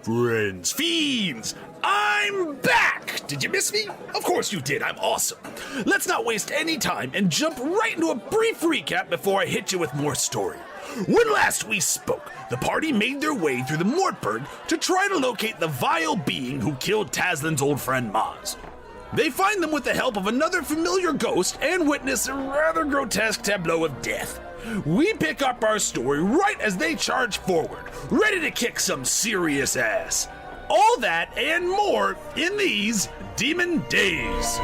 friends, fiends, I'm back! Did you miss me? Of course you did, I'm awesome. Let's not waste any time and jump right into a brief recap before I hit you with more story. When last we spoke, the party made their way through the Mortberg to try to locate the vile being who killed Taslinn's old friend Maz. They find them with the help of another familiar ghost and witness a rather grotesque tableau of death. We pick up our story right as they charge forward, ready to kick some serious ass. All that and more in these Demon Days.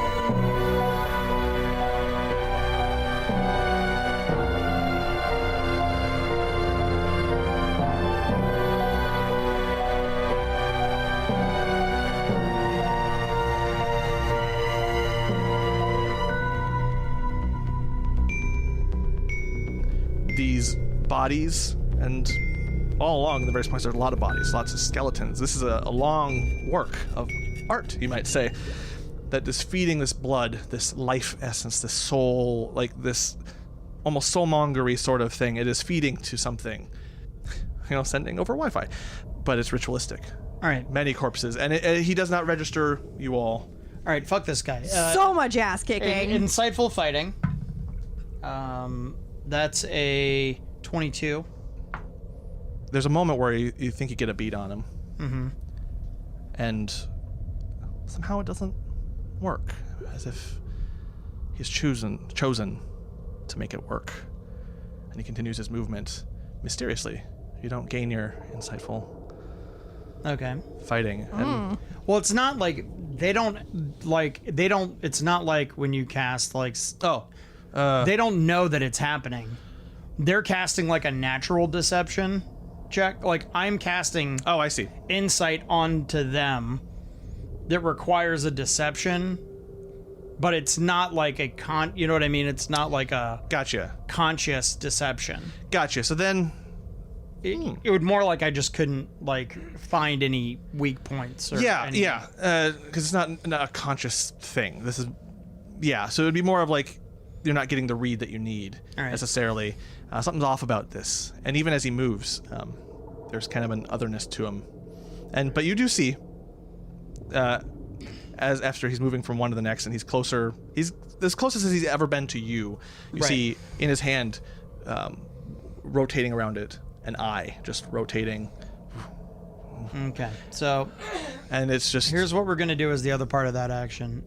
These bodies, and all along the various points there's a lot of bodies, lots of skeletons. This is a long work of art, you might say, that is feeding this blood, this life essence, this soul, like this almost soulmongery sort of thing. It is feeding to something, sending over Wi-Fi, but it's ritualistic. All right. Many corpses, and he does not register you all. All right, fuck this guy. So much ass kicking. Insightful fighting. That's a 22. There's a moment where you think you get a beat on him. Mm-hmm. And somehow it doesn't work, as if he's chosen to make it work. And he continues his movement mysteriously. You don't gain your insightful fighting. And well, it's not like it's not like when you cast they don't know that it's happening. They're casting like a natural deception check. Like I'm casting I see. Insight onto them that requires a deception, but it's not like a you know what I mean? It's not like a Gotcha. conscious deception. Gotcha. So then It would more like I just couldn't find any weak points. Or because it's not a conscious thing. This is so it would be more of like you're not getting the read that you need necessarily. Something's off about this, and even as he moves, there's kind of an otherness to him. But you do see, as after he's moving from one to the next, and he's closer. He's as closest as he's ever been to you. You see in his hand, rotating around it, an eye just rotating. Okay, so and it's just here's what we're gonna do as the other part of that action.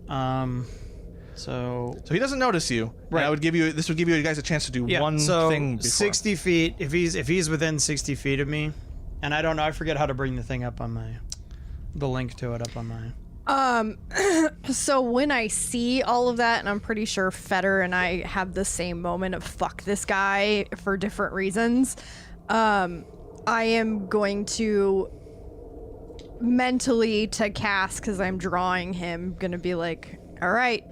So he doesn't notice you. Right. This would give you guys a chance to do one thing before. 60 feet. If he's within 60 feet of me, and I don't know, I forget how to bring the thing up on the link to it up on my. So when I see all of that, and I'm pretty sure Feder and I have the same moment of fuck this guy for different reasons, I am going to mentally to cast, because I'm drawing him, gonna be like, all right,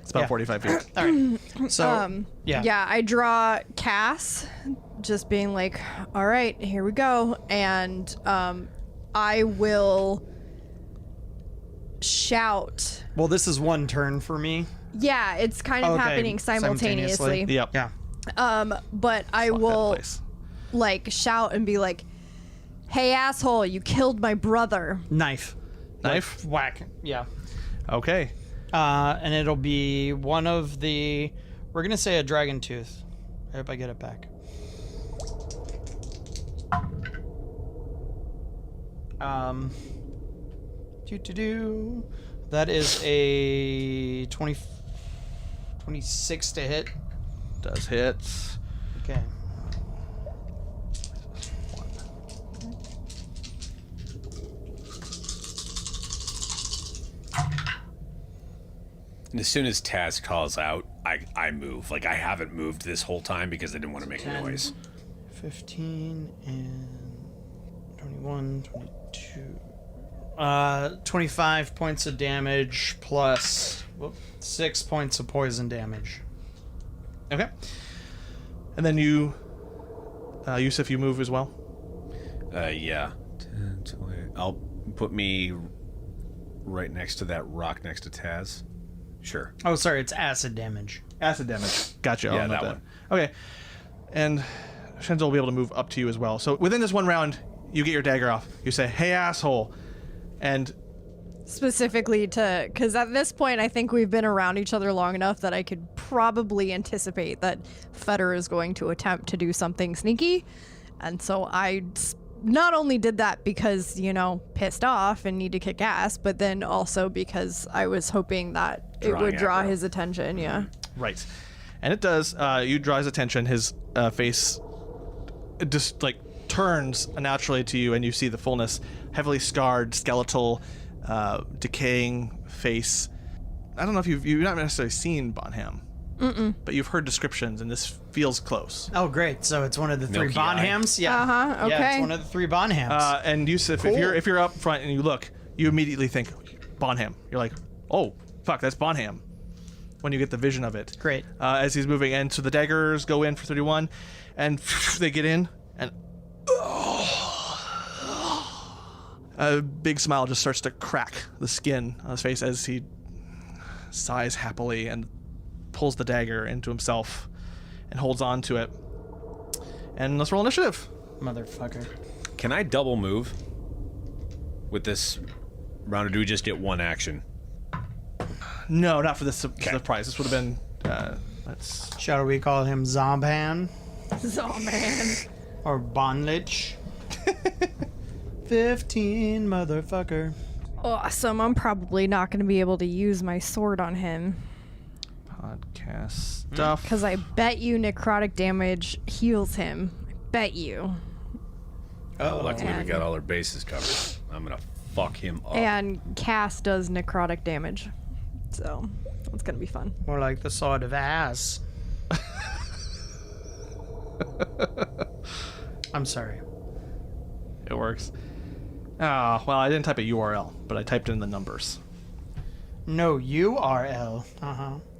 it's about 45 feet. All right. So I draw Cass, just being like, all right, here we go, and I will shout. Well, this is one turn for me. Yeah, it's kind of happening simultaneously. Yep. Yeah. But I will shout and be like, hey asshole, you killed my brother. Knife. Whack. Yeah. Okay. And it'll be one of the, we're gonna say a dragon tooth. I hope I get it back. That is a 26 to hit. Does hit. Okay. And as soon as Taz calls out, I move. Like, I haven't moved this whole time because I didn't want to make 10, a noise. 15 and 21, 22. 25 points of damage plus 6 points of poison damage. Okay. And then you, Yusuf, you move as well? Yeah. 10, 20. I'll put me right next to that rock next to Taz. Sure. Oh, sorry, it's acid damage. Acid damage. Gotcha. Yeah, that one. Okay. And Shenzo will be able to move up to you as well. So within this one round, you get your dagger off. You say, "Hey, asshole," and Specifically because at this point, I think we've been around each other long enough that I could probably anticipate that Feder is going to attempt to do something sneaky. And so I not only did that because, pissed off and need to kick ass, but then also because I was hoping that it would draw his attention. Yeah. right, and it does. You draw his attention. His face just like turns naturally to you, and you see the fullness, heavily scarred, skeletal. Decaying face. I don't know if you've not necessarily seen Bonham, but you've heard descriptions, and this feels close. Oh, great! So it's one of the three Milky eye. Bonhams. Yeah. Okay. Yeah, it's one of the three Bonhams. And Yusuf, Cool. if you're up front and you look, you immediately think Bonham. You're like, oh fuck, that's Bonham. When you get the vision of it, Great. As he's moving in, so the daggers go in for 31, and they get in, and a big smile just starts to crack the skin on his face as he sighs happily and pulls the dagger into himself and holds on to it. And let's roll initiative. Motherfucker. Can I double move with this round, or do we just get one action? No, not for this surprise. This would have been. Let's. Shall we call him Zomban Oh, man. or Bonlich? 15, motherfucker. Awesome. I'm probably not going to be able to use my sword on him. Podcast stuff. Because I bet you necrotic damage heals him. I bet you. Luckily, we got all our bases covered. I'm gonna fuck him up. And cast does necrotic damage. So, it's going to be fun. More like the sword of ass. I'm sorry. It works. Oh, well, I didn't type a URL, but I typed in the numbers. No URL.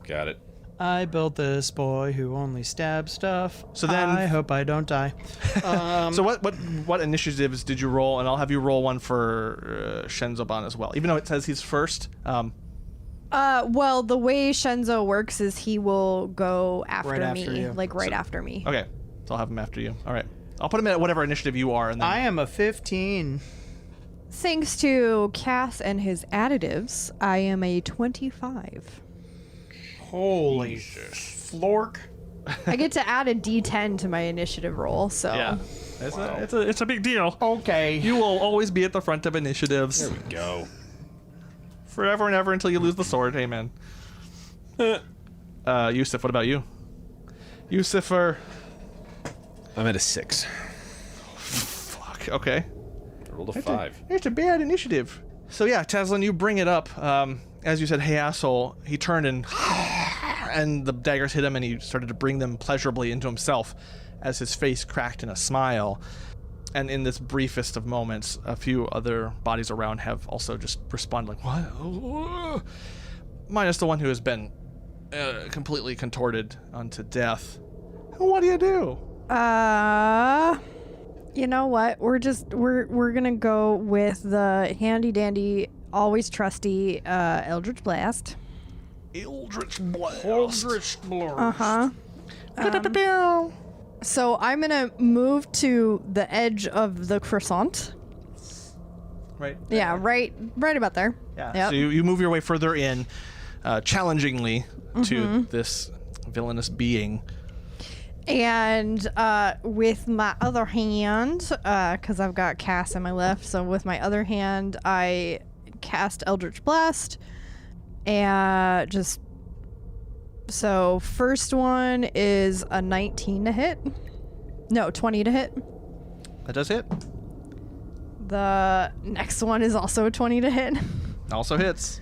Got it. I built this boy who only stabs stuff. So then- I hope I don't die. So what initiatives did you roll? And I'll have you roll one for Shenzoban as well, even though it says he's first. Well, the way Shenzo works is he will go after Right me. after you. Right after me. Okay, so I'll have him after you. All right, I'll put him at whatever initiative you are, and then I am a 15. Thanks to Cass and his additives, I am a 25. Holy flork. I get to add a D10 to my initiative roll, so. yeah, it's a big deal. Okay. You will always be at the front of initiatives There we go. forever and ever until you lose the sword. Amen. Yusuf, what about you? Yusufer. I'm at a 6. Fuck. Okay. I rolled a 5. It's a bad initiative. So yeah, Taslinn, you bring it up. As you said, hey asshole, he turned and the daggers hit him and he started to bring them pleasurably into himself as his face cracked in a smile. And in this briefest of moments, a few other bodies around have also just responded like, what? Minus the one who has been completely contorted unto death. What do you do? You know what? We're gonna go with the handy dandy, always trusty Eldritch Blast. Eldritch Blast. So I'm gonna move to the edge of the croissant. Right. Yeah, right about there. Yeah. Yep. So you move your way further in, challengingly to this villainous being. And with my other hand, because I've got Cass in my left, so with my other hand, I cast Eldritch Blast. And just... So, first one is a 19 to hit. No, 20 to hit. That does hit. The next one is also a 20 to hit. Also hits.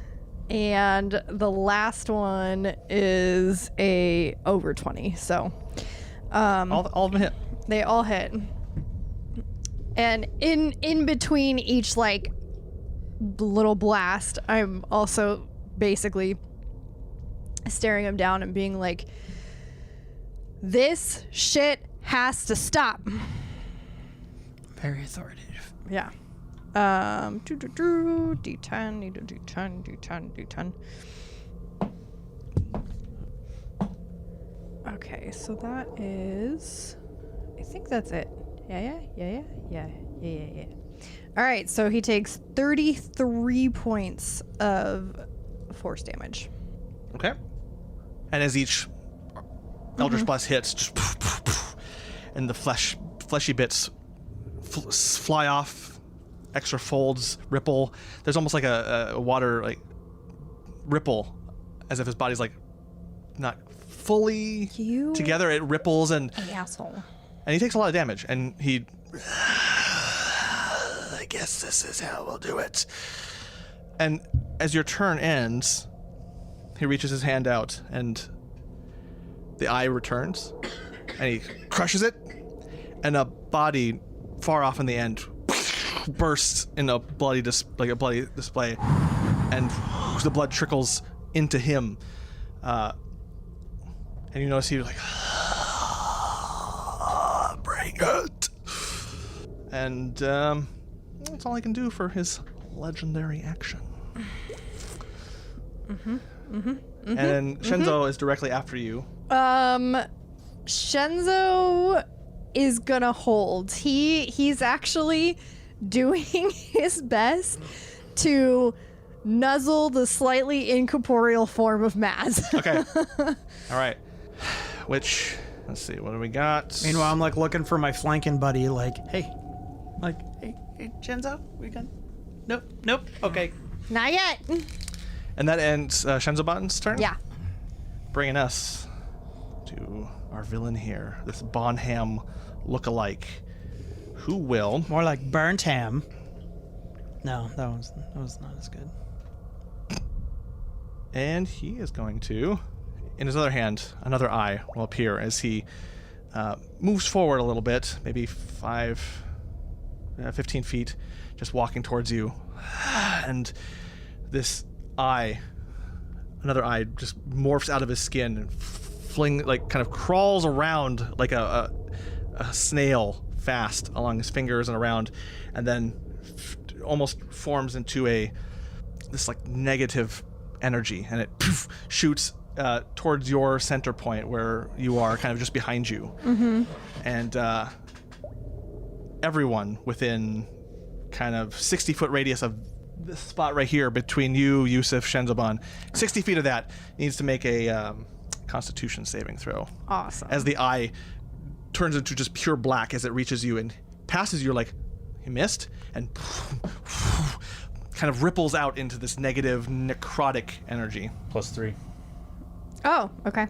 And the last one is a over 20, so... All of them hit. They all hit. And in between each, like, little blast, I'm also basically staring him down and being like, this shit has to stop. Very authoritative. Yeah. D10, need a D10. Okay, so that is... I think that's it. All right, so he takes 33 points of force damage. Okay. And as each Eldritch Blast hits, just and the fleshy bits fly off, extra folds ripple. There's almost like a water like ripple, as if his body's like not fully together. It ripples and asshole. And he takes a lot of damage. And he, I guess this is how we'll do it. And as your turn ends, he reaches his hand out, and the eye returns, and he crushes it, and a body far off in the end bursts in a bloody display, and the blood trickles into him. And you notice he's like, bring it. And that's all I can do for his legendary action. And then Shenzo is directly after you. Shenzo is gonna hold. He's actually doing his best to nuzzle the slightly incorporeal form of Maz. Okay. All right. Which, let's see, what do we got? Meanwhile, I'm like looking for my flanking buddy, hey, Shenzo, we good? Nope, okay. Not yet. And that ends Shenzoban's turn? Yeah. Bringing us to our villain here, this Bonham lookalike, who will... More like burnt ham. No, that was not as good. And he is going to, in his other hand, another eye will appear as he moves forward a little bit, maybe 15 feet, just walking towards you. And this eye, another eye, just morphs out of his skin and kind of crawls around like a snail fast along his fingers and around, and then almost forms into this like negative energy, and it shoots towards your center point where you are, kind of just behind you. And everyone within kind of 60-foot radius of this spot right here between you, Yusuf, Shenzoban, 60 feet of that needs to make a Constitution saving throw. Awesome. As the eye turns into just pure black as it reaches you and passes you, like, he missed, and kind of ripples out into this negative necrotic energy. +3. Oh, okay.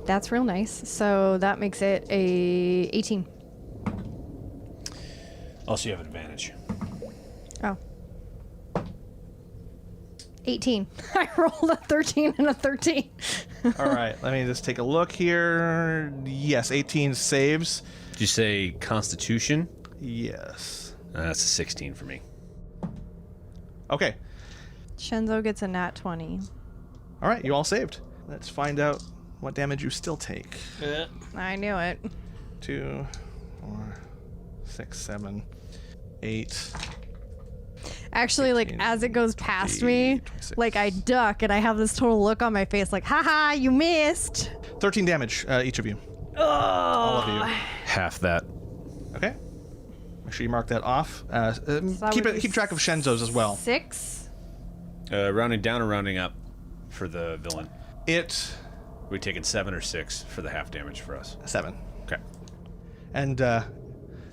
That's real nice. So that makes it a 18. Also, you have advantage. Oh. 18. I rolled a 13 and a 13. All right, let me just take a look here. Yes, 18 saves. Did you say Constitution? Yes. That's a 16 for me. Okay. Shenzo gets a nat 20. All right, you all saved. Let's find out what damage you still take. I knew it. 2, 4, 6, 7, 8. Actually, 15, like, as it goes past me, 26. like, I duck and I have this total look on my face like, haha, you missed. 13 damage, each of you. All of you. Half that. Okay. Make sure you mark that off. that Keep would be track of Shenzo's as well. 6? Rounding down or rounding up for the villain? We taking 7 or 6 for the half damage for us? 7. Okay. And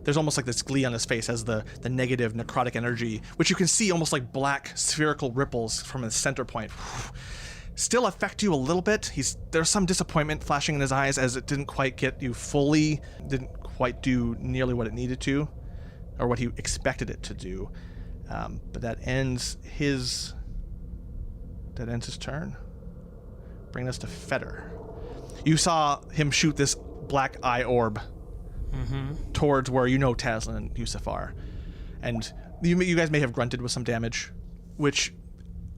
there's almost like this glee on his face as the negative necrotic energy, which you can see almost like black spherical ripples from his center point, still affect you a little bit. There's some disappointment flashing in his eyes as it didn't quite get you fully, didn't quite do nearly what it needed to, or what he expected it to do. But that ends his turn. Bringing us to Feder. You saw him shoot this black eye orb towards where you know Taslinn and Yusuf are. And you guys may have grunted with some damage, which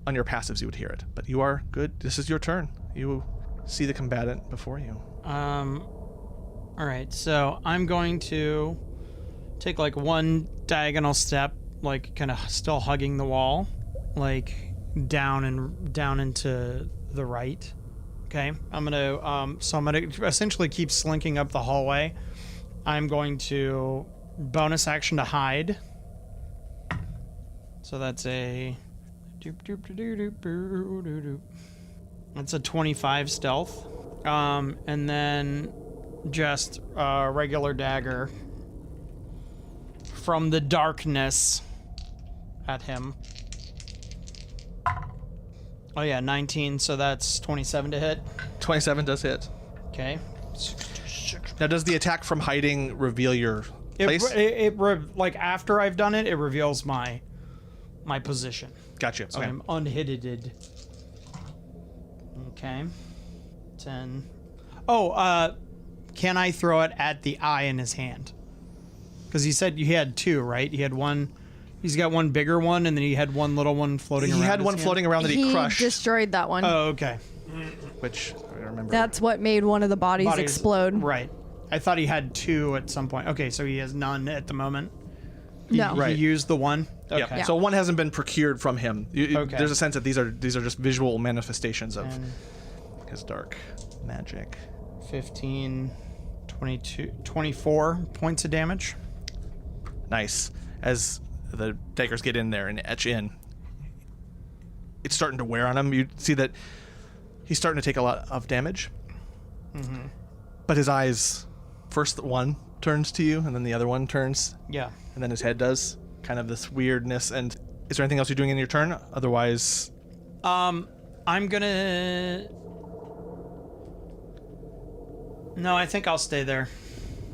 on your passives you would hear it. But you are good. This is your turn. You see the combatant before you. All right, so I'm going to take like one diagonal step, like kind of still hugging the wall, like down into the right. Okay, I'm gonna essentially keep slinking up the hallway, I'm going to bonus action to hide. So that's a... That's a 25 stealth. And then just a regular dagger from the darkness at him. Oh yeah, 19, so that's 27 to hit. 27 does hit. Okay. Now, does the attack from hiding reveal your place? Like after I've done it, it reveals my position. Gotcha. So Okay. I'm unhitted. Okay. 10. Oh, can I throw it at the eye in his hand? Because he said he had two, right? He had one. He's got one bigger one, and then he had one little one floating around. He had his one hand? floating around that he crushed, destroyed that one. Oh, okay. which I remember. That's what made one of the bodies explode. Right. I thought he had two at some point. Okay, so he has none at the moment. No. Right. He used the one. Yep. Okay. So one hasn't been procured from him. Okay. There's a sense that these are just visual manifestations of his dark magic. 15, 22, 24 points of damage. Nice. As the daggers get in there and etch in, it's starting to wear on him. You see that he's starting to take a lot of damage. Mm-hmm. But his eyes, first one turns to you, and then the other one turns, Yeah. and then his head does. Kind of this weirdness. And is there anything else you're doing in your turn? Otherwise... I'm gonna... No, I think I'll stay there.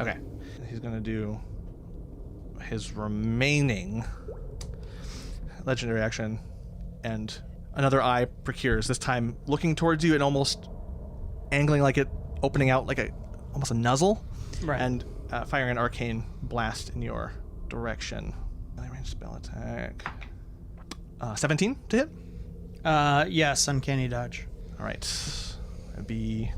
Okay. He's going to do his remaining legendary action, and another eye procures, this time looking towards you and almost angling like it, opening out like almost a nuzzle, Right. and firing an arcane blast in your direction. Melee range spell attack. 17 to hit? Yes, uncanny dodge. All right. That'd be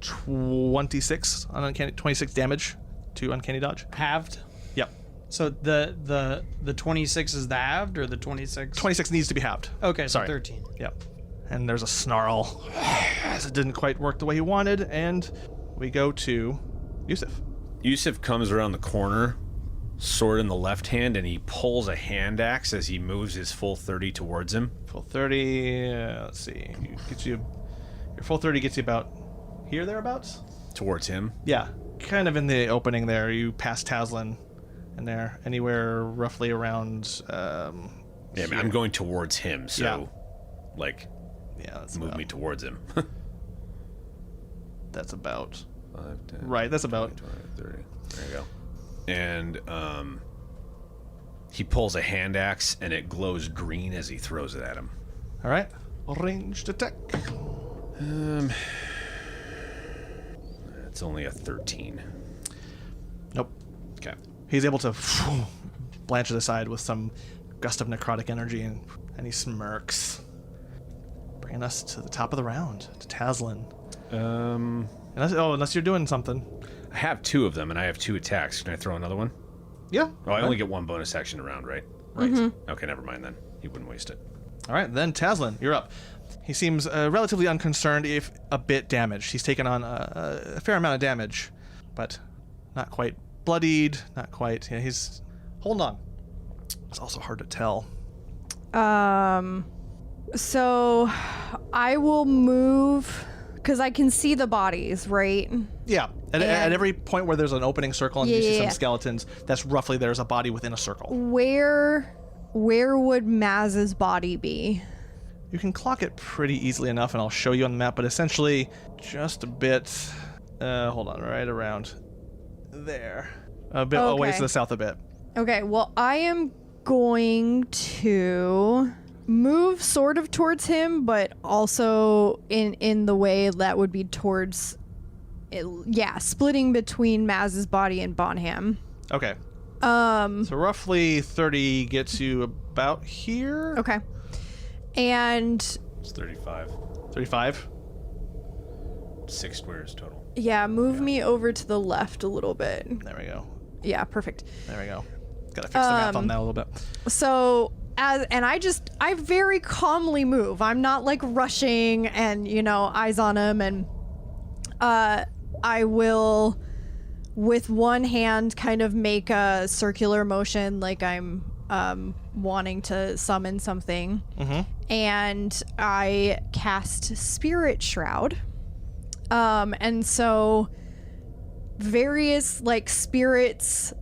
26 on uncanny, 26 damage to uncanny dodge. Halved. Yep. So the 26 is the halved, or the 26? 26 needs to be halved. Okay, so Sorry. 13. Yep. And there's a snarl as it didn't quite work the way he wanted, and we go to Yusuf. Yusuf comes around the corner, sword in the left hand, and he pulls a hand axe as he moves his full 30 towards him. Full 30, let's see. Your full 30 gets you about here, thereabouts? Towards him. Yeah. Kind of in the opening there. You pass Taslinn in there. Anywhere roughly around, Yeah, I mean, I'm going towards him, so, Yeah. like, yeah, that's move about, me towards him. that's about 5, 10, right. That's about 20, 30. There you go. And he pulls a hand axe, and it glows green as he throws it at him. all right. Ranged attack. It's only a 13. Nope. Okay. He's able to blanch it aside with some gust of necrotic energy, and he smirks, bringing us to the top of the round, to Taslinn. Unless you're doing something. I have 2 of them, and I have 2 attacks. Can I throw another one? Yeah. Oh, I only get 1 bonus action around, right? Right. Okay, never mind then. He wouldn't waste it. All right, then Taslinn, you're up. He seems relatively unconcerned, if a bit damaged. He's taken on a fair amount of damage, but not quite bloodied, not quite. Yeah, he's holding on. It's also hard to tell. So I will move because I can see the bodies, right? Yeah, at every point where there's an opening circle and you see some Yeah. skeletons, that's roughly there's a body within a circle. Where would Maz's body be? You can clock it pretty easily enough, and I'll show you on the map, but essentially just a bit, hold on, right around there. A bit away Okay. to the south a bit. Okay, well, I am going to move sort of towards him, but also in the way that would be towards, splitting between Maz's body and Bonham. Okay. So roughly 30 gets you about here. Okay. And It's 35. 35. 6 squares total. yeah, move me over to the left a little bit. There we go. Yeah, perfect. There we go. Gotta fix the math on that a little bit. So I very calmly move. I'm not like rushing and eyes on him, and I will with one hand kind of make a circular motion like I'm wanting to summon something. And I cast Spirit Shroud. And so various like spirits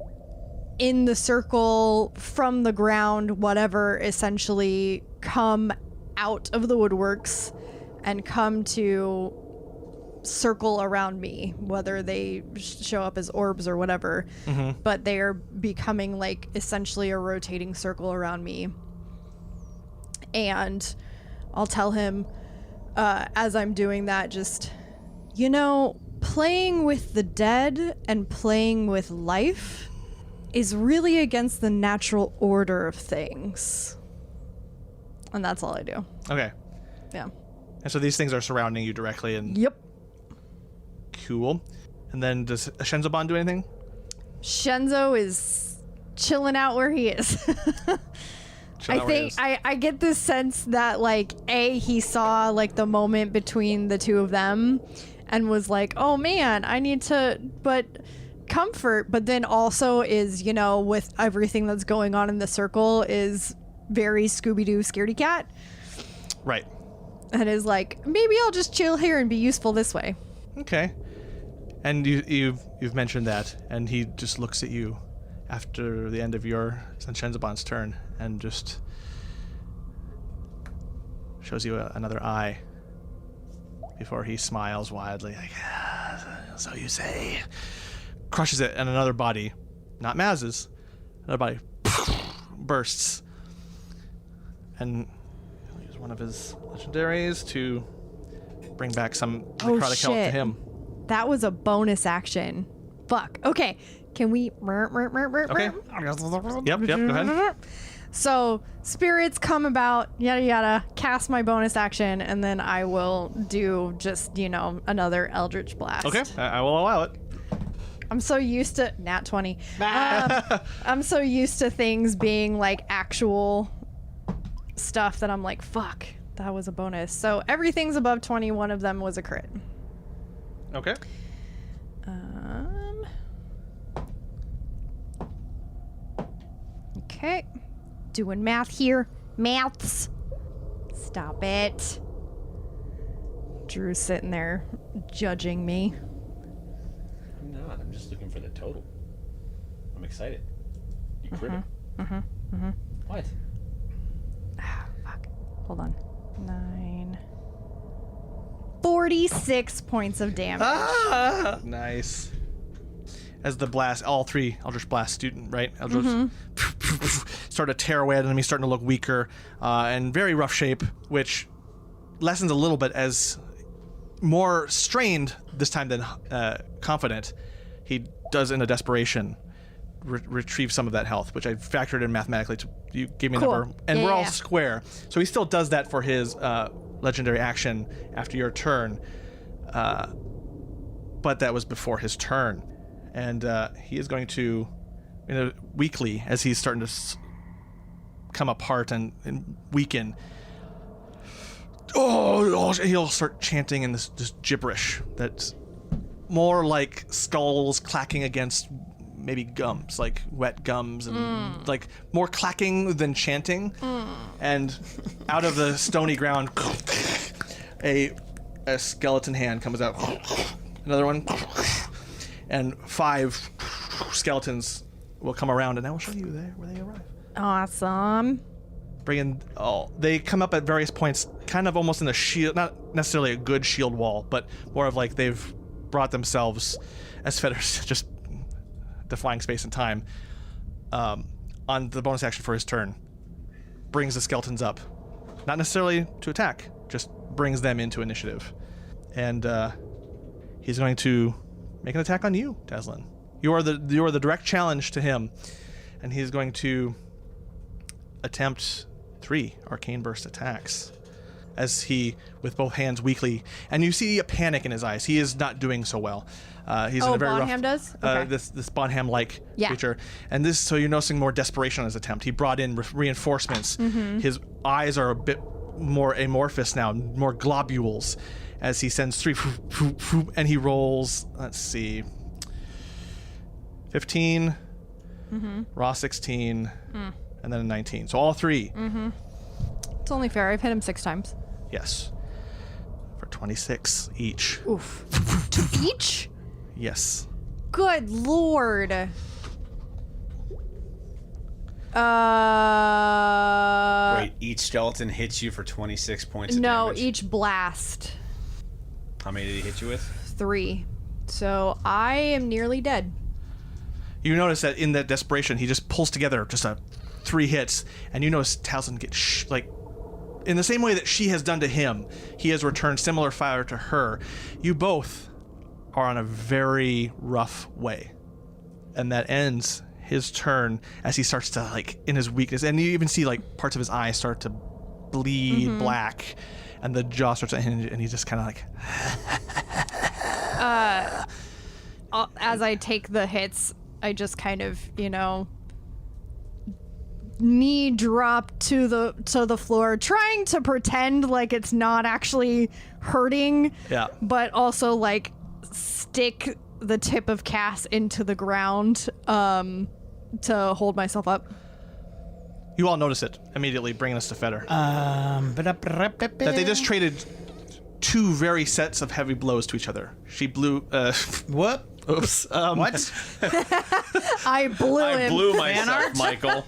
in the circle, from the ground, whatever, essentially come out of the woodworks and come to circle around me, whether they show up as orbs or whatever. But they are becoming like essentially a rotating circle around me. And I'll tell him as I'm doing that, just, you know, playing with the dead and playing with life is really against the natural order of things. And that's all I do. Okay. Yeah. And so these things are surrounding you directly and... Yep. Cool. And then does Shenzobon do anything? Shenzo is chilling out where he is. I get this sense that, like, he saw, like, the moment between the two of them and was like, oh man, I need to, but comfort, but then also is, you know, with everything that's going on in the circle, is very Scooby-Doo scaredy cat. Right. And is like, maybe I'll just chill here and be useful this way. Okay. And you've mentioned that, and he just looks at you after the end of your Shenzobon's turn and just shows you another eye before he smiles widely, like, so you say. Crushes it, and another body, not Maz's, another body bursts. And he'll use one of his legendaries to bring back some necrotic health to him. That was a bonus action. Fuck. Okay. Can we... Okay. Yep, go ahead. So, spirits come about, yada yada, cast my bonus action, and then I will do just, you know, another Eldritch Blast. Okay, I will allow it. I'm so used to... Nat 20. I'm so used to things being, like, actual stuff that I'm like, fuck, that was a bonus. So, everything's above 20. One of them was a crit. Okay. Okay. Doing math here. Maths. Stop it. Drew's sitting there judging me. I'm not. I'm just looking for the total. I'm excited. You crit. What? Fuck. Hold on. 9. 46 points of damage. Nice. As the blast, all three Eldritch Blast student, right? Eldritch start to tear away at enemies, starting to look weaker and very rough shape, which lessens a little bit as more strained this time than confident. He does, in a desperation, retrieve some of that health, which I factored in mathematically. You gave me a number, and we're all square. So he still does that for his legendary action after your turn, but that was before his turn. And he is going to, weakly, as he's starting to come apart and weaken, he'll start chanting in this gibberish that's more like skulls clacking against maybe gums, like wet gums, and like more clacking than chanting. And out of the stony ground, a skeleton hand comes out. Another one. And 5 skeletons will come around, and I will show you there where they arrive. Awesome. They come up at various points, kind of almost in a shield, not necessarily a good shield wall, but more of like they've brought themselves, as Fetter's just defying space and time, on the bonus action for his turn, brings the skeletons up. Not necessarily to attack, just brings them into initiative. And he's going to make an attack on you, Taslinn. You are the direct challenge to him, and he's going to attempt 3 arcane burst attacks as he, with both hands weakly, and you see a panic in his eyes. He is not doing so well. He's in a very Bonham rough. Does? Okay. This Bonham-like creature, and this, so you're noticing more desperation on his attempt. He brought in reinforcements. His eyes are a bit more amorphous now, more globules, as he sends 3, and he rolls. Let's see. 15, raw 16, and then a 19. So all 3. It's only fair. I've hit him 6 times. Yes. For 26 each. Oof. 2 each? Yes. Good lord. Wait, each skeleton hits you for 26 points of No, damage? each blast. How many did he hit you with? 3. So I am nearly dead. You notice that in that desperation, he just pulls together just 3 hits, and you notice Taslinn get in the same way that she has done to him, he has returned similar fire to her. You both are on a very rough way, and that ends his turn as he starts to in his weakness, and you even see parts of his eyes start to bleed black, and the jaw starts to hinge, and he's just kind of As I take the hits, I just kind of, knee drop to the floor, trying to pretend like it's not actually hurting. Yeah. But also stick the tip of Cass into the ground to hold myself up. You all notice it immediately, bringing us to Feder. That they just traded 2 very sets of heavy blows to each other. She blew. What? Oops. What? I blew I him. blew myself, Michael.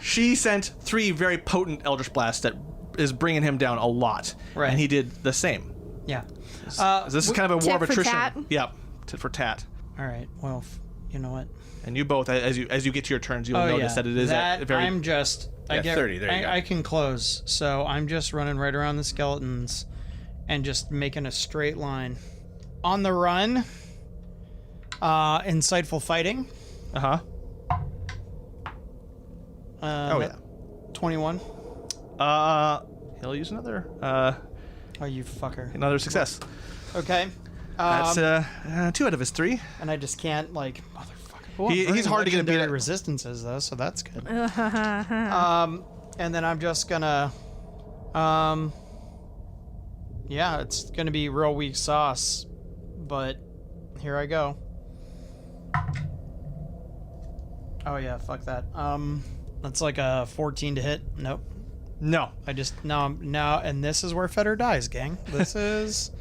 She sent 3 very potent Eldritch Blasts that is bringing him down a lot. Right. And he did the same. Yeah. This is kind of a war of tit for attrition. tat? Yep. Tit for tat. All right. Well, you know what? And you both, as you get to your turns, you'll notice that it is a very. I'm just. Yeah, 30, there you go. I can close, so I'm just running right around the skeletons, and just making a straight line. On the run. Insightful fighting. Uh-huh. Oh yeah. 21. He'll use another. Oh, you fucker. Another success. Okay. That's 2 out of his 3. And I just can't motherfucker. Well, He's hard to get a beat at. Resistances though, so that's good. And then I'm just gonna, yeah, it's gonna be real weak sauce, but here I go. Oh yeah, fuck that. That's like a 14 to hit. Nope. No. I just now, and this is where Feder dies, gang. This is.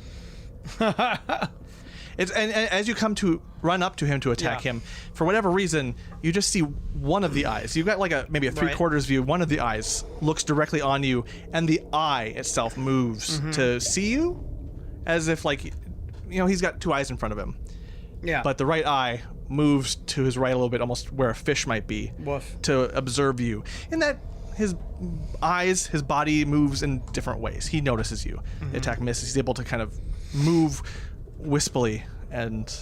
It's and as you come to run up to him to attack Yeah. him, for whatever reason, you just see one of the eyes. You've got maybe a 3/4 view. One of the eyes looks directly on you, and the eye itself moves to see you, as if he's got 2 eyes in front of him. Yeah. But the right eye moves to his right a little bit, almost where a fish might be, Woof. to observe you. In that his eyes, his body moves in different ways. He notices you. The attack misses. He's able to kind of move wispily and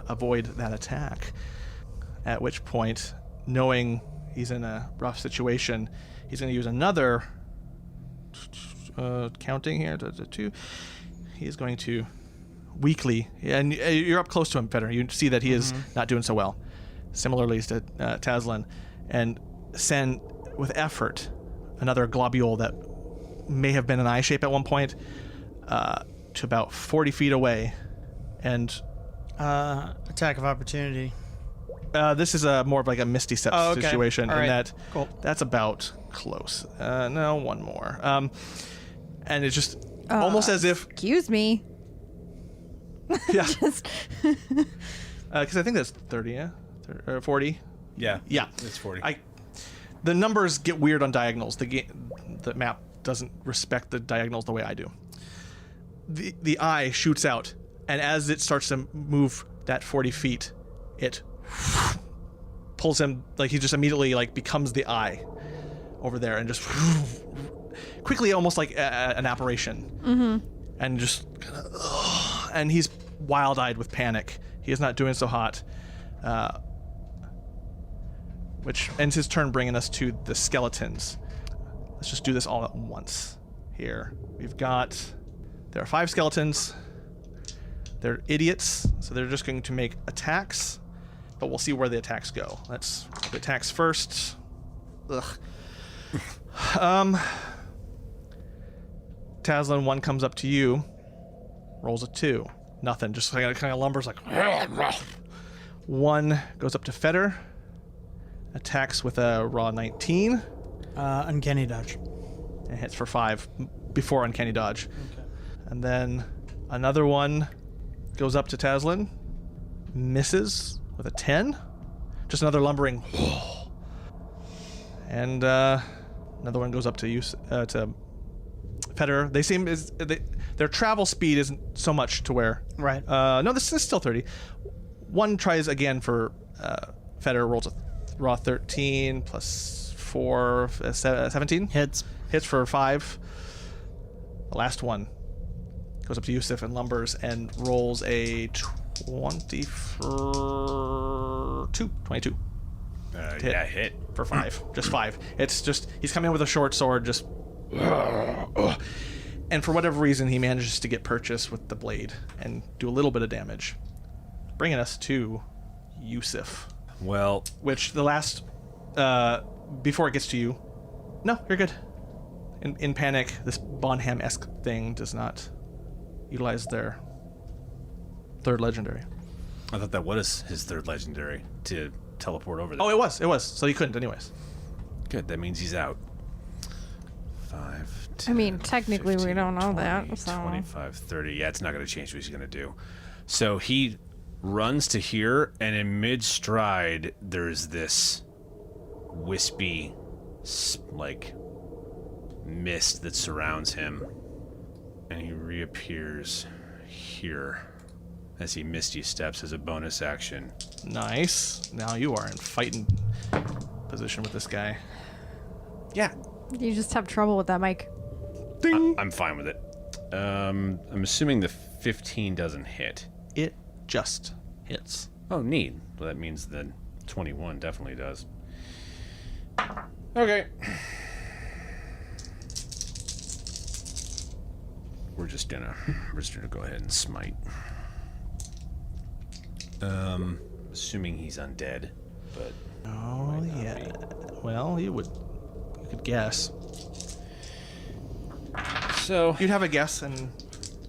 avoid that attack. At which point, knowing he's in a rough situation, he's going to use another counting here, 2. He's going to weakly, and you're up close to him, Feder. You see that he is not doing so well. Similarly to Taslinn, and send with effort another globule that may have been an eye shape at one point to about 40 feet away, and attack of opportunity. this is more of a Misty Step situation, All right. in that Cool. that's about close. No, one more. And it's just almost as if Excuse me. yeah, because I think that's 30, yeah, 40. Yeah. Yeah, It's 40. The numbers get weird on diagonals. The map doesn't respect the diagonals the way I do. The eye shoots out, and as it starts to move that 40 feet, it pulls him, he just immediately becomes the eye over there, and just quickly, almost like an apparition, and just and he's wild-eyed with panic. He is not doing so hot. Which ends his turn, bringing us to the skeletons. Let's just do this all at once here. There are 5 skeletons. They're idiots, so they're just going to make attacks, but we'll see where the attacks go. Let's do attacks first. Ugh. Taslinn, 1 comes up to you, rolls a 2. Nothing, just kind of lumbers One goes up to Feder. Attacks with a raw 19. Uncanny dodge. And hits for 5 before uncanny dodge. Okay. And then another one goes up to Taslinn. Misses with a 10. Just another lumbering. And another one goes up to to Feder. They seem their travel speed isn't so much to where. Right. No, this is still 30. One tries again for Feder. Rolls a raw 13 plus 4, 17. Hits for 5. The last one goes up to Yusuf and lumbers and rolls a 22. Yeah, hit. For 5. Just 5. It's just, he's coming in with a short sword, just. And for whatever reason, he manages to get purchase with the blade and do a little bit of damage. Bringing us to Yusuf. Well, Which the last. Before it gets to you. No, you're good. In panic, this Bonham-esque thing does not utilize their third legendary. I thought that was his third legendary to teleport over there. Oh, it was. So he couldn't, anyways. Good. That means he's out. 5, 10, I mean, technically 15, we don't know 20, that. So. 25, 30. Yeah, it's not going to change what he's going to do. So he runs to here, and in mid-stride, there's this wispy, mist that surrounds him. And he reappears here as he misty steps as a bonus action. Nice. Now you are in fighting position with this guy. Yeah. You just have trouble with that, Mike. Ding. I'm fine with it. I'm assuming the 15 doesn't hit. It just hits. Oh, neat. Well, that means the 21 definitely does. Okay. We're just gonna go ahead and smite. Assuming he's undead, but Oh yeah. Well, you could guess. So You'd have a guess, and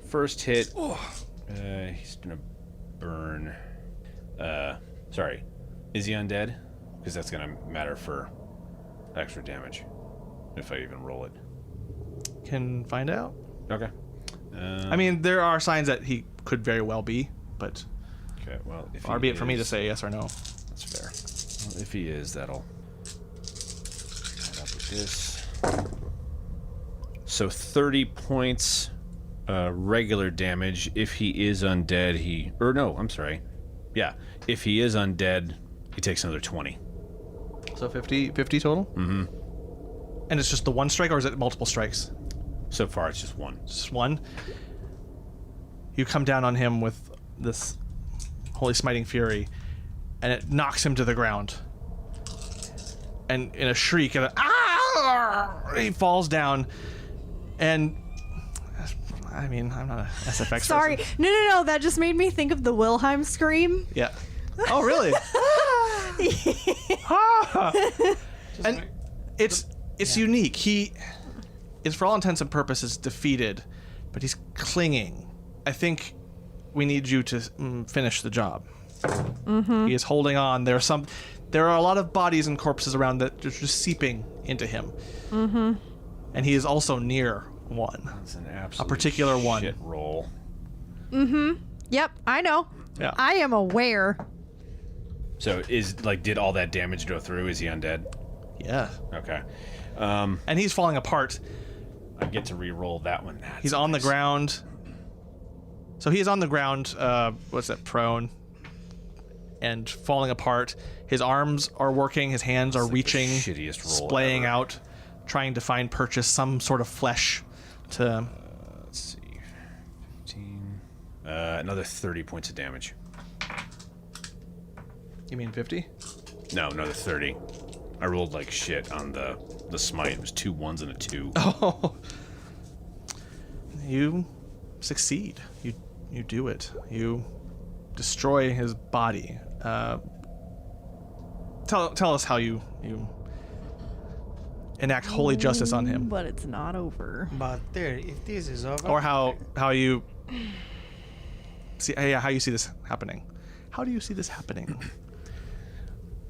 first hit. He's gonna burn. Sorry, is he undead? Because that's gonna matter for extra damage if I even roll it. can find out. Okay. I mean, there are signs that he could very well be, but Okay. Well, if far be it for me to say yes or no. That's fair. Well, if he is, that'll add up with this. So 30 points regular damage. If he is undead, Yeah, if he is undead, he takes another 20. So 50 total? Mm-hmm. And it's just the one strike, or is it multiple strikes? So far, it's just one. Just one. You come down on him with this Holy Smiting Fury, and it knocks him to the ground. And in a shriek, he falls down. And I mean, I'm not a SFX Sorry. person. No. That just made me think of the Wilhelm scream. Yeah. Oh, really? And it's unique. He is, for all intents and purposes, defeated, but he's clinging. I think we need you to finish the job. Mm-hmm. He is holding on. There are a lot of bodies and corpses around that are just seeping into him. Mm-hmm. And he is also near one. That's an absolute particular one. shit roll. Mm-hmm. Yep, I know. Yeah. I am aware. So did all that damage go through? Is he undead? Yeah. Okay. And he's falling apart. I get to re-roll that one. He's on the ground. So he is on the ground, prone, and falling apart. His arms are working, his hands are reaching, shittiest roll splaying ever. out, trying to purchase some sort of flesh to... Let's see. 15. Another 30 points of damage. You mean 50? No, another 30. I rolled like shit on the smite. It was 2 1s and a 2. Oh. You succeed. You do it. You destroy his body. Tell us how you enact holy justice on him, But it's not over. But there, if this is over, or how you see how you see this happening. How do you see this happening?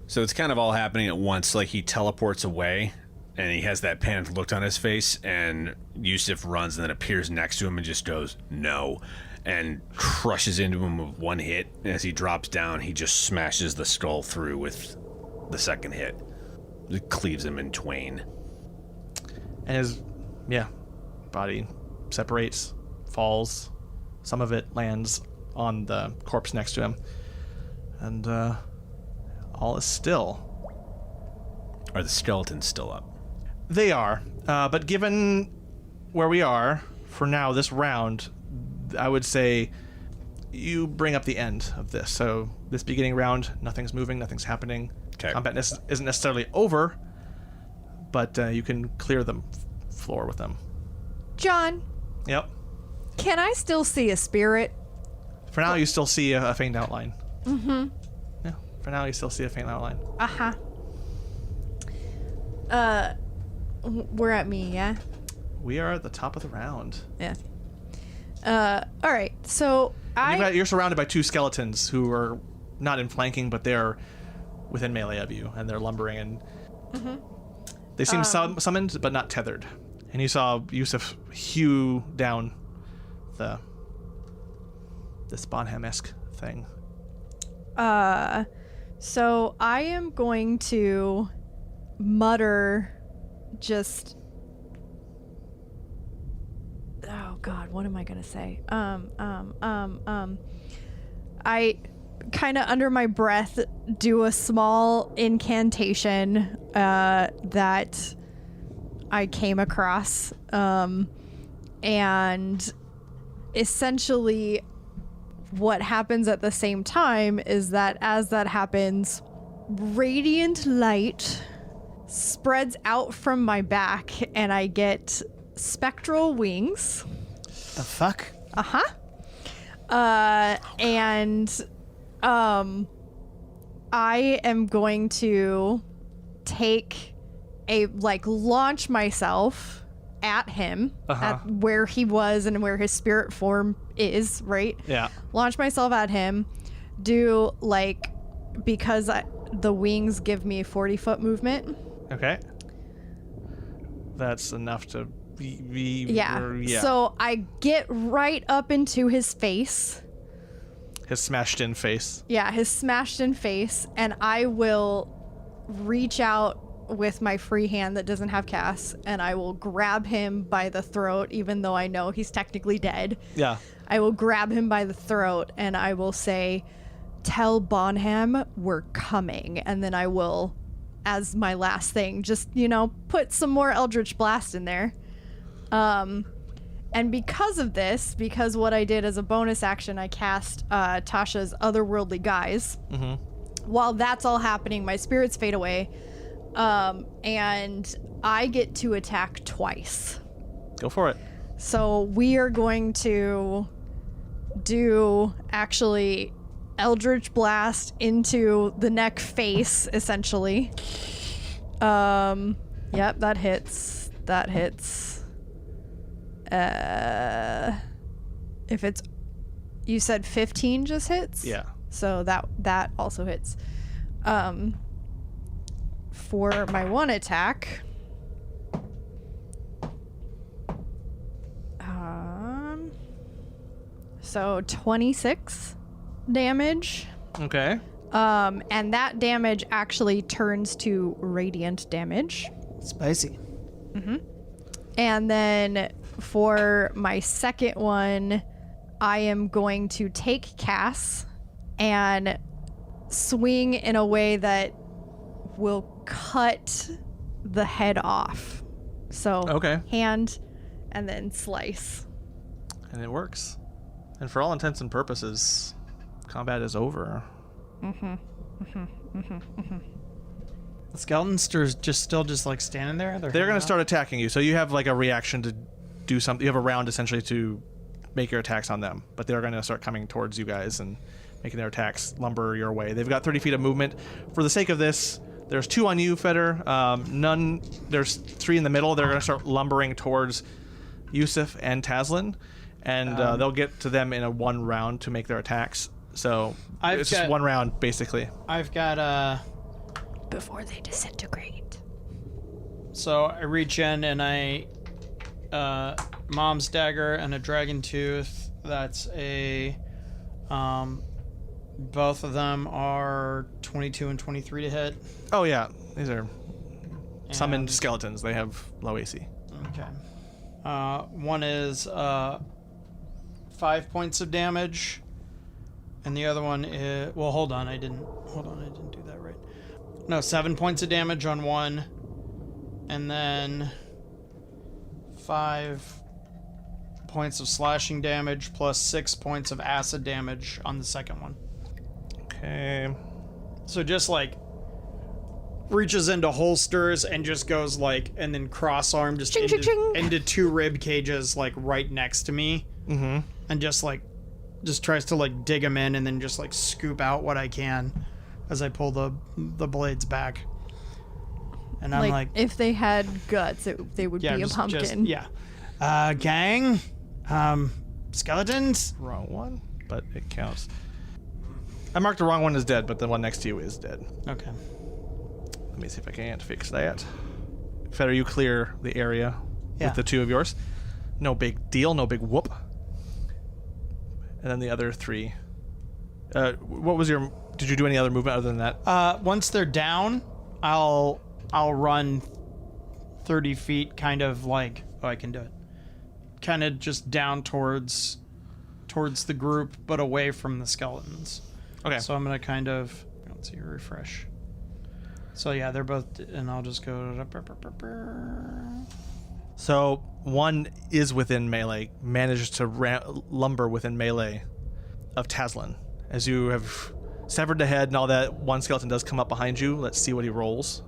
So it's kind of all happening at once. Like he teleports away, and he has that panicked look on his face, and Yusuf runs and then appears next to him and just goes, no, and crushes into him with one hit. And as he drops down, he just smashes the skull through with the second hit. It cleaves him in twain. And his, body separates, falls. Some of it lands on the corpse next to him. And all is still. Are the skeletons still up? They are. But given where we are, for now, this round, I would say you bring up the end of this. So this beginning round, nothing's moving, nothing's happening. Okay. Combat isn't necessarily over, but you can clear the floor with them. John, Yep. can I still see a spirit? For now, you still see a faint outline. Mm-hmm. Yeah. For now, you still see a faint outline. Uh-huh. We're at me, yeah? We are at the top of the round. Yeah. All right. So You're surrounded by two skeletons who are not in flanking, but they're within melee of you, and they're lumbering, and they seem summoned, but not tethered. And you saw Yusuf hew down this Bonham-esque thing. So I am going to mutter just... Oh God, what am I gonna say? I kind of under my breath do a small incantation that I came across, and essentially what happens at the same time is that as that happens, radiant light spreads out from my back and I get spectral wings. The fuck? And I am going to take launch myself at him at where he was and where his spirit form is, right? Yeah. Launch myself at him, do because the wings give me 40-foot movement. Okay. That's enough to be Yeah. So I get right up into his face. his smashed in face. Yeah, his smashed in face, and I will reach out with my free hand that doesn't have cast, and I will grab him by the throat, even though I know he's technically dead. Yeah. I will grab him by the throat, and I will say, "Tell Bonham we're coming," and then I will, as my last thing, just, put some more Eldritch Blast in there. And because of this, because what I did as a bonus action, I cast Tasha's Otherworldly Guise. Mm-hmm. While that's all happening, my spirits fade away, and I get to attack twice. Go for it. So we are going to do, actually, Eldritch Blast into the neck face, essentially. Yep, that hits. That hits. If it's, you said 15 just hits? Yeah. So that also hits. For my one attack, so 26 damage. Okay. And that damage actually turns to radiant damage. Spicy. Mm-hmm. And then for my second one, I am going to take Cass and swing in a way that will cut the head off. So Okay. hand and then slice. And it works. And for all intents and purposes, combat is over. The skeletons are still like standing there. They're going to start attacking you. So you have like a reaction to do something. You have a round essentially to make your attacks on them. But they're going to start coming towards you guys and making their attacks lumber your way. They've got 30 feet of movement. For the sake of this, there's 2 on you, Feder. There's 3 in the middle. They're going to start lumbering towards Yusuf and Taslinn. And they'll get to them in a 1 round to make their attacks. So I've it's just got- one round, basically. I've got Before they disintegrate. So I reach in and I Mom's Dagger and a Dragon Tooth. That's a both of them are 22 and 23 to hit. Oh, yeah. These are summoned And- skeletons. They have low AC. Okay. One is 5 points of damage, and the other one is hold on, I didn't do that right. No, 7 points of damage on one, and then 5 points of slashing damage plus 6 points of acid damage on the second one. Okay. So just like reaches into holsters and just goes like, and then cross arm just Ching, ching, ching. into 2 rib cages like right next to me, and just tries to like dig them in and then just like scoop out what I can as I pull the blades back. And I'm like, if they had guts, they would be a pumpkin. Gang, skeletons. Wrong one, but it counts. I marked the wrong one as dead, but the one next to you is dead. Okay. Let me see if I can't fix that. Feather, you clear the area Yeah. with the 2 of yours. No big deal, no big whoop. And then the other 3. What was your... Did you do any other movement other than that? Once they're down, I'll run 30 feet, kind of like, oh, I can do it. Kind of just down towards the group, but away from the skeletons. Okay. So I'm gonna kind of, let's see, refresh. So yeah, they're both, and I'll just go. So one is within melee, manages to lumber within melee of Taslinn. As you have severed the head and all that, one skeleton does come up behind you. Let's see what he rolls.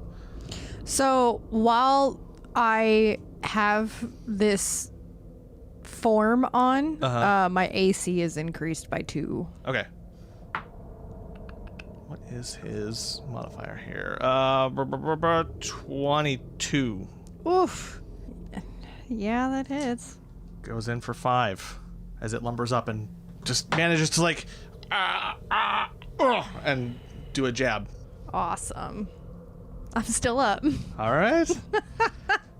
So while I have this form on, my AC is increased by 2. Okay. What is his modifier here? 22. Oof. Yeah, that hits. Goes in for 5 as it lumbers up and just manages to like and do a jab. Awesome. I'm still up. All right.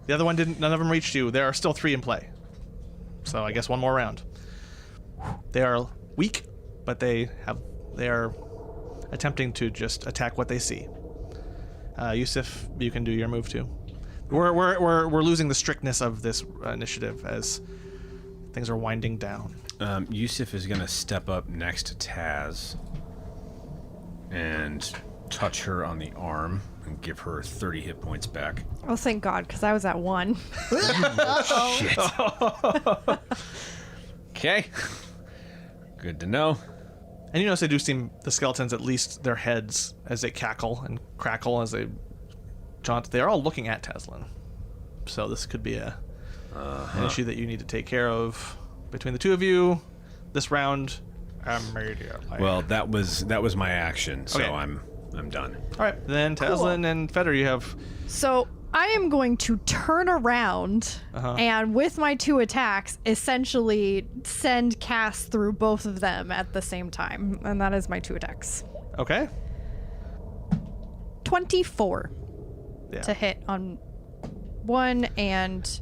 The other one didn't. None of them reached you. There are still 3 in play. So I guess one more round. They are weak, but they are attempting to just attack what they see. Yusuf, you can do your move too. We're losing the strictness of this initiative as things are winding down. Yusuf is going to step up next to Taz and touch her on the arm and give her 30 hit points back. Oh, thank God, because I was at 1. Shit. Okay. Good to know. And you notice they do seem, the skeletons, at least their heads, as they cackle and crackle as they jaunt, they're all looking at Taslinn. So this could be an issue that you need to take care of between the 2 of you this round immediately. Well, that was my action, so Okay. I'm done. All right, then Taslinn and Feather, you have... So I am going to turn around and with my 2 attacks, essentially send Cass through both of them at the same time. And that is my 2 attacks. Okay. 24 Yeah. to hit on one and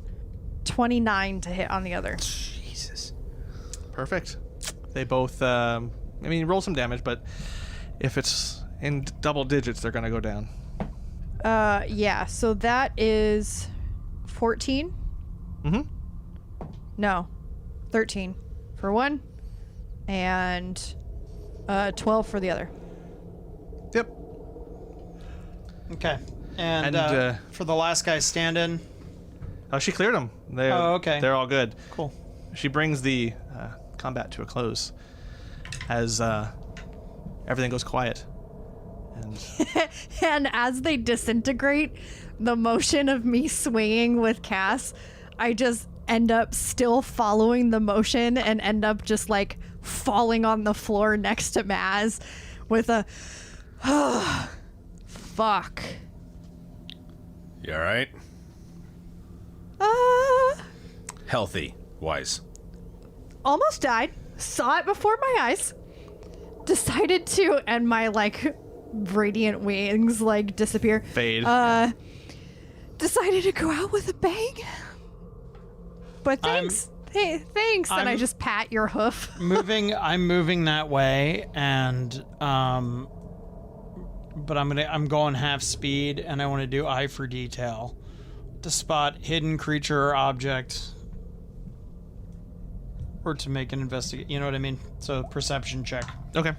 29 to hit on the other. Jesus. Perfect. They both, roll some damage, but if it's in double digits, they're going to go down. Yeah, so that is 14? Mm-hmm. No, 13 for one and 12 for the other. Yep. Okay. And, And, for the last guy standing. Oh, she cleared them. Okay. They're all good. Cool. She brings the combat to a close as everything goes quiet. And And as they disintegrate, the motion of me swinging with Cass, I just end up still following the motion and end up just like falling on the floor next to Maz with a fuck. You all right? Healthy. Wise. Almost died. Saw it before my eyes. decided to, and my like radiant wings like disappear. Fade. Decided to go out with a bang. But thanks. Hey, thanks. And I just pat your hoof. I'm moving that way, and but I'm going half speed, and I want to do eye for detail to spot hidden creature or object, or to make an investigate. You know what I mean? So perception check. Okay.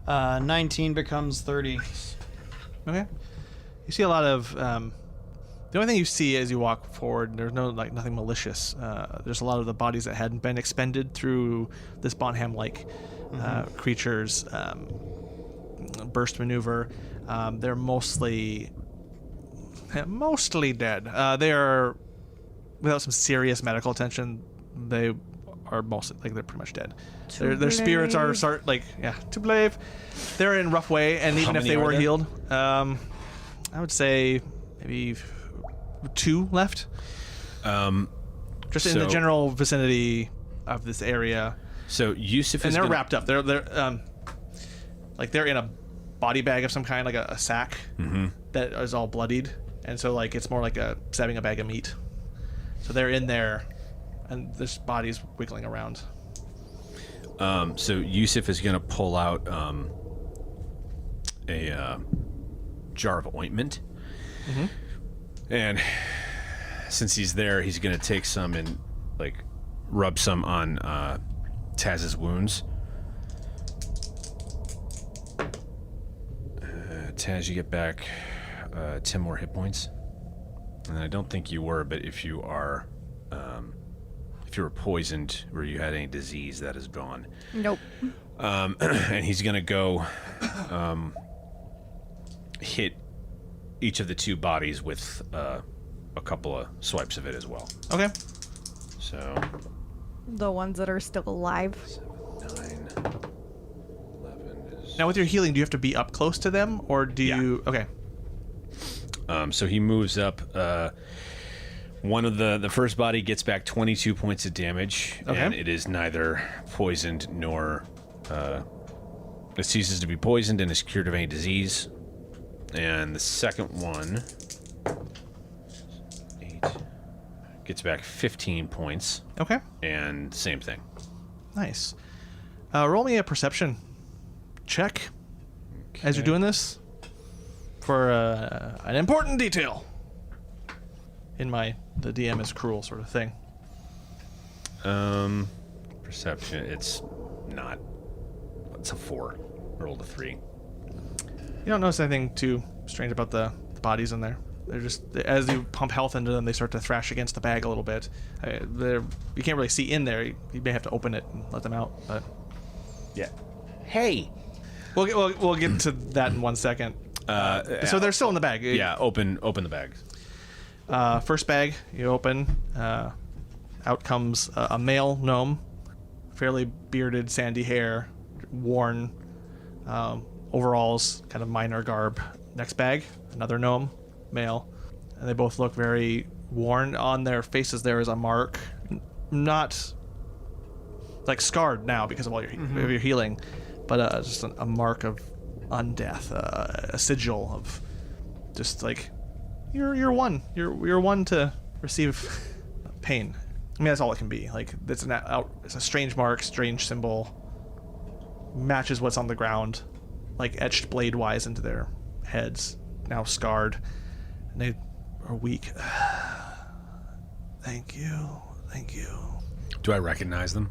19 becomes 30. Okay. You see a lot of. The only thing you see as you walk forward, there's nothing malicious. There's a lot of the bodies that hadn't been expended through this Bonham-like creatures burst maneuver. They're mostly dead. They are, without some serious medical attention, they are mostly they're pretty much dead. Their spirits are to believe. They're in a rough way, and even if they were healed, I would say maybe 2 left. Just in the general vicinity of this area. So Yusuf and is they're wrapped up. They're in a body bag of some kind, like a sack that is all bloodied, and so it's more like stabbing a bag of meat. So they're in there, and this body's wiggling around. So Yusuf is gonna pull out a jar of ointment. And since he's there, he's gonna take some and rub some on Taz's wounds. Taz, you get back 10 more hit points. And I don't think you were, but if you were poisoned or you had any disease, that is gone. Nope. And he's gonna go hit each of the 2 bodies with a couple of swipes of it as well. Okay. So The ones that are still alive. 7, 9, 11 is... Now with your healing, do you have to be up close to them, or do you... Okay. So he moves up. One of the first body gets back 22 points of damage, and it is neither poisoned nor... it ceases to be poisoned and is cured of any disease. And the second one... 8... gets back 15 points. Okay. And same thing. Nice. Roll me a perception check as you're doing this for an important detail in the DM is cruel sort of thing. Perception, it's not. It's a 4. I rolled a 3. You don't notice anything too strange about the bodies in there. They're just, as you pump health into them, they start to thrash against the bag a little bit. You can't really see in there. You may have to open it and let them out. But yeah. Hey. We'll get to that in 1 second. So they're still in the bag. Yeah. Open the bag. First bag you open. Out comes a male gnome, fairly bearded, sandy hair, worn overalls, kind of minor garb. Next bag, another gnome, male, and they both look very worn. On their faces there is a mark, not scarred now because of all your healing, but just a mark of undeath, a sigil of just you're one to receive pain. I mean, that's all it can be. It's a strange mark, strange symbol, matches what's on the ground, etched blade-wise into their heads, now scarred, and they are weak. Thank you. Do I recognize them?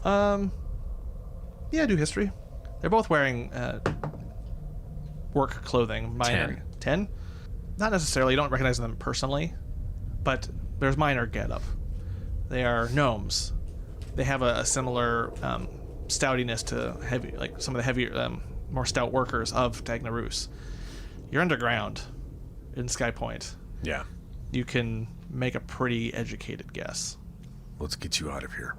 Yeah, do history. They're both wearing work clothing. Minor. 10? Not necessarily. You don't recognize them personally, but there's minor getup. They are gnomes. They have a similar stoutiness to heavy, some of the heavier, more stout workers of Dagnarus. You're underground in Sky Point. Yeah. You can make a pretty educated guess. Let's get you out of here.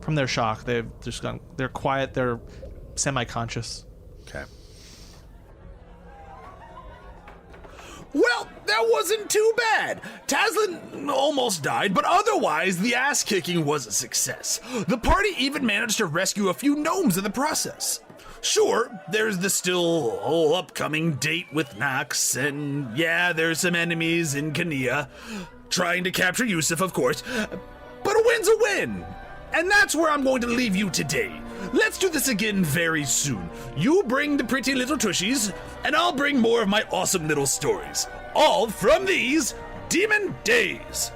From their shock, they're quiet, they're semi-conscious. Okay. Well, that wasn't too bad. Taslinn almost died, but otherwise the ass-kicking was a success. The party even managed to rescue a few gnomes in the process. Sure, there's the still whole upcoming date with Nox, and yeah, there's some enemies in Kania, trying to capture Yusuf, of course, but a win's a win. And that's where I'm going to leave you today. Let's do this again very soon. You bring the pretty little tushies, and I'll bring more of my awesome little stories. All from these Demon Days.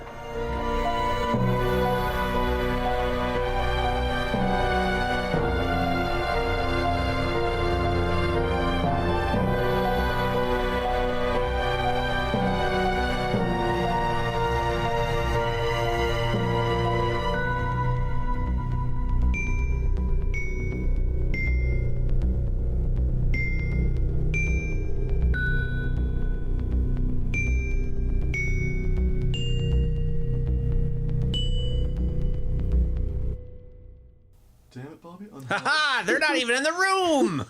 Damn it, Bobby. Haha! They're not even in the room!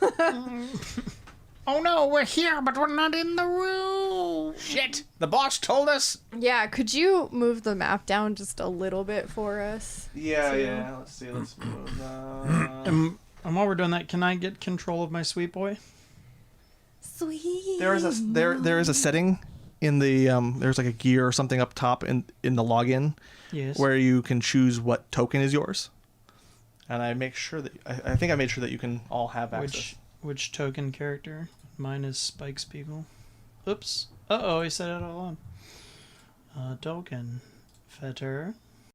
Oh no, we're here, but we're not in the room. Shit! The boss told us! Yeah, could you move the map down just a little bit for us? Yeah. Let's see. Let's move that. And while we're doing that, can I get control of my sweet boy? Sweet. There is a setting in the there's like a gear or something up top in the login Yes. where you can choose what token is yours. And I make sure that I think I made sure that you can all have access. Which token character? Mine is Spike Spiegel. Oops. Uh-oh, he said it all on. Token. Fetter.